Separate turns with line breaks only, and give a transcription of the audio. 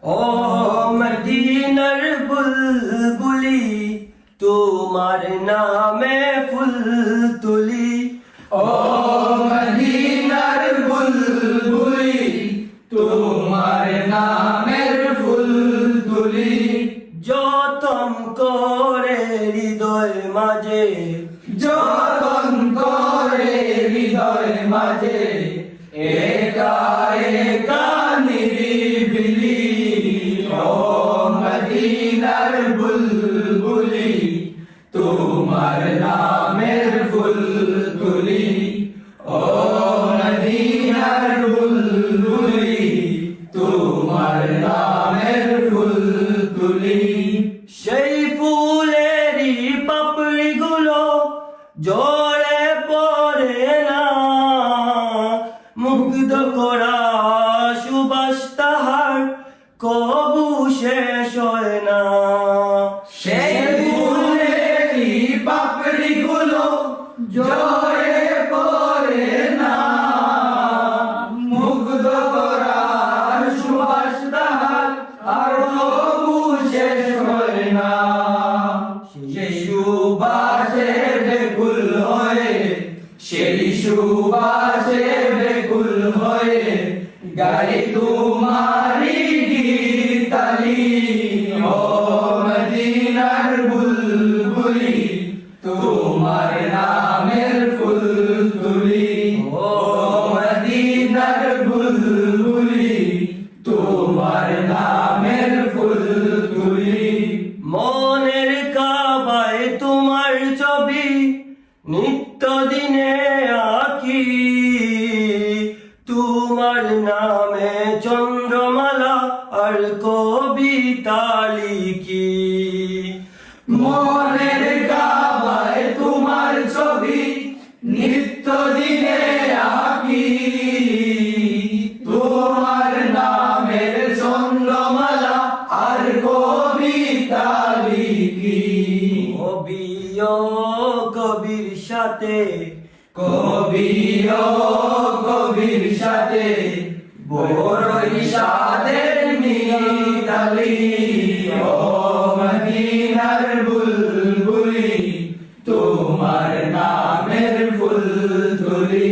ও মদিনার বুলবুলি তোমার নামে ফুল তুলি।
ও মদিনার বুলবুলি তোমার নামের ফুল তুলি।
যতন করে হৃদয় মাঝে,
যতন করে হৃদয় মাঝে, একা একা নিরিবিলি। ও মদিনার বুলবুলি তোমার নামের ফুল তুলি। ও মদিনার বুলবুলি তোমার নামের ফুল তুলি।
সেই ফুলেরই পাপড়ি গুলো জড়ে পড়ে না, মুগ্ধ করা সুবাস তাহার কবু শেষ হয় না।
সেই ফুলেরই পাপড়ি গুলো জড়ে পড়ে না, মুগ্ধ করার সুবাস তাহার আর তবু শেষ হয় না। সেই সুবাসে বেকুল হয়ে, সেই সুবাসে বেকুল হয়ে গাই তোমারি গীতালি। ও মদিনার বুলবুলি তোমার নামের ফুল তুলি। ও মদিনার বুলবুলি তোমার নামের ফুল তুলি।
মনের কাবায় তোমার ছবি নিত্য দিনে আঁকি, তোমার নামে চন্দ্রমালা আর কবিতা লিখি।
মনের কাবায় তোমার ছবি নিত্য দিনে আঁকি, তোমার নামের চন্দ্রমালা আর কবিতা লিখি।
কবির সাথে,
কবির সাথে বড়ই সাদের মিতালি। ও মদিনার বুলবুলি তোমার নামের ফুল তুলি।